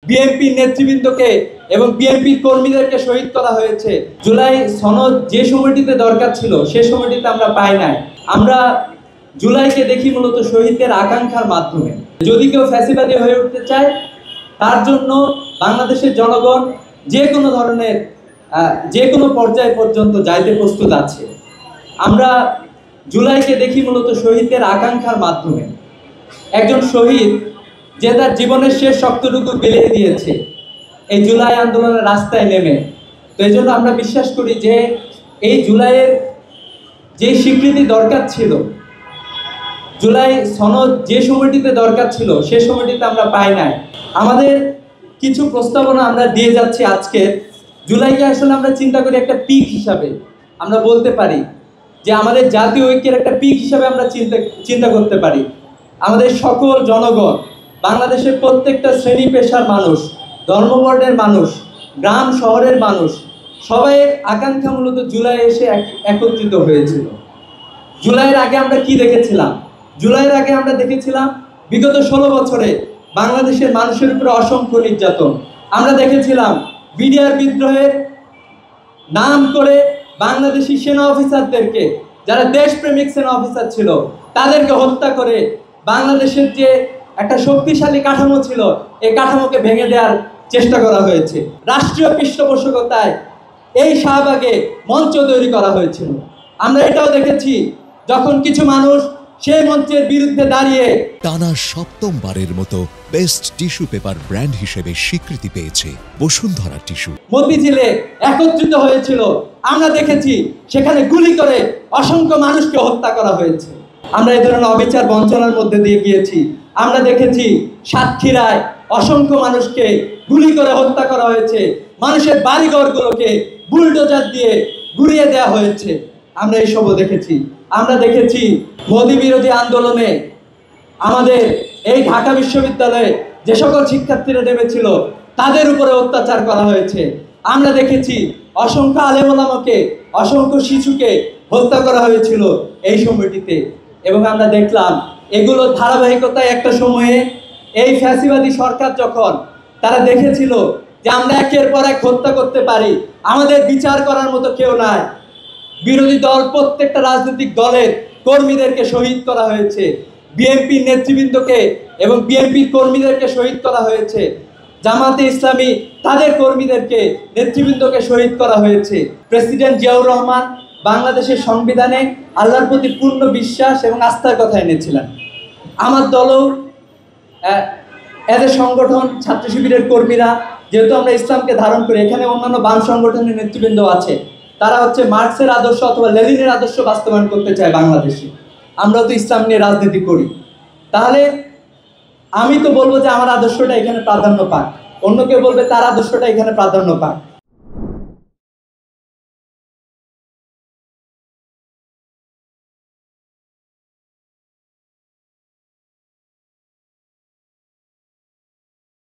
বিএনপির নেতৃবৃন্দকে এবং বিএনপির কর্মীদেরকে শহীদ করা হয়েছে। জুলাই সনদ যে সময়টিতে দরকার ছিল সে সময়টিতে আমরা পাই নাই। আমরা জুলাইকে দেখি মূলত শহীদদের আকাঙ্ক্ষার মাধ্যমে। যদি কেউ ফ্যাসিবাদী হয়ে উঠতে চায় তার জন্য বাংলাদেশের জনগণ যে কোনো ধরনের যে কোনো পর্যায় পর্যন্ত যাইতে প্রস্তুত আছে। আমরা জুলাইকে দেখি মূলত শহীদদের আকাঙ্ক্ষার মাধ্যমে। একজন শহীদ যে তার জীবনের শেষ শক্তটুকু বিলিয়ে দিয়েছে এই জুলাই আন্দোলনের রাস্তায় নেমে। তো এই জন্য আমরা বিশ্বাস করি যে এই জুলাইয়ের যে স্বীকৃতি দরকার ছিল, জুলাই সনদ যে সময়টিতে দরকার ছিল সে সময়টিতে আমরা পাই নাই। আমাদের কিছু প্রস্তাবনা আমরা দিয়ে যাচ্ছি আজকে। জুলাইকে আসলে আমরা চিন্তা করি একটা পিক হিসাবে। আমরা বলতে পারি যে আমাদের জাতীয় ঐক্যের একটা পিক হিসাবে আমরা চিন্তা করতে পারি। আমাদের সকল জনগণ, বাংলাদেশের প্রত্যেকটা শ্রেণী পেশার মানুষ, ধর্মবর্ণের মানুষ, গ্রাম শহরের মানুষ, সবাই আকাঙ্ক্ষা মূলত জুলাই এসে একত্রিত হয়েছিল। জুলাইয়ের আগে আমরা কি দেখেছিলাম? জুলাইয়ের আগে আমরা দেখেছিলাম বিগত 16 বছরে বাংলাদেশের মানুষের উপরে অসংখ্য নির্যাতন। আমরা দেখেছিলাম বিডিআর বিদ্রোহের নাম করে বাংলাদেশি সেনা অফিসারদেরকে, যারা দেশপ্রেমিক সেনা অফিসার ছিল, তাদেরকে হত্যা করে বাংলাদেশের যে একটা শক্তিশালী কাঠামো ছিল এই কাঠামোকে ভেঙে দেওয়ার চেষ্টা করা হয়েছে। রাষ্ট্রীয় পৃষ্ঠপোষকতায় এই শাহবাগে মঞ্চ তৈরি করা হয়েছিল। আমরা এটাও দেখেছি যখন কিছু মানুষ সেই মঞ্চের বিরুদ্ধে দাঁড়িয়ে টানা 7মবারের মতো বেস্ট টিস্যু পেপার ব্র্যান্ড হিসেবে স্বীকৃতি পেয়েছে বসুন্ধরা টিস্যু। মতিঝিলে একত্রিত হয়েছিল, আমরা দেখেছি সেখানে গুলি করে অসংখ্য মানুষকে হত্যা করা হয়েছে। আমরা এই ধরনের অবিচার বঞ্চনার মধ্যে দিয়ে গিয়েছি। আমরা দেখেছি সাতক্ষীরায় অসংখ্য মানুষকে গুলি করে হত্যা করা হয়েছে, মানুষের বাড়িঘরগুলোকে বুলডোজার দিয়ে গুড়িয়ে দেওয়া হয়েছে। আমরা এইসবও দেখেছি। আমরা দেখেছি মোদি বিরোধী আন্দোলনে আমাদের এই ঢাকা বিশ্ববিদ্যালয়ে যে সকল শিক্ষার্থীরা নেমেছিল তাদের উপরে অত্যাচার করা হয়েছে। আমরা দেখেছি অসংখ্য আলেম ওলামাকে, অসংখ্য শিশুকে হত্যা করা হয়েছিল এই সময়টিতে। এবং আমরা দেখলাম এগুলো ধারাবাহিকতায় একটা সময়ে এই ফ্যাসিবাদী সরকার যখন তারা দেখেছিল যে আমরা একের পর এক হত্যা করতে পারি, আমাদের বিচার করার মতো কেউ নাই, বিরোধী দল প্রত্যেকটা রাজনৈতিক দলের কর্মীদেরকে শহীদ করা হয়েছে, বিএনপির নেতৃবৃন্দকে এবং বিএনপির কর্মীদেরকে শহীদ করা হয়েছে, জামাতে ইসলামী তাদের কর্মীদেরকে নেতৃবৃন্দকে শহীদ করা হয়েছে। প্রেসিডেন্ট জিয়াউর রহমান বাংলাদেশের সংবিধানে আল্লাহর প্রতি পূর্ণ বিশ্বাস এবং আস্থার কথা এনেছিলেন। আমার দলও এদের সংগঠন ছাত্র শিবিরের কর্মীরা, যেহেতু আমরা ইসলামকে ধারণ করি, এখানে অন্যান্য বাম সংগঠনের নেতৃবৃন্দ আছে, তারা হচ্ছে মার্ক্সের আদর্শ অথবা লেনিনের আদর্শ বাস্তবায়ন করতে চায় বাংলাদেশে। আমরা তো ইসলাম নিয়ে রাজনীতি করি। তাহলে আমি তো বলবো যে আমার আদর্শটা এখানে প্রাধান্য পাক, অন্য কেউ বলবে তার আদর্শটা এখানে প্রাধান্য পাক।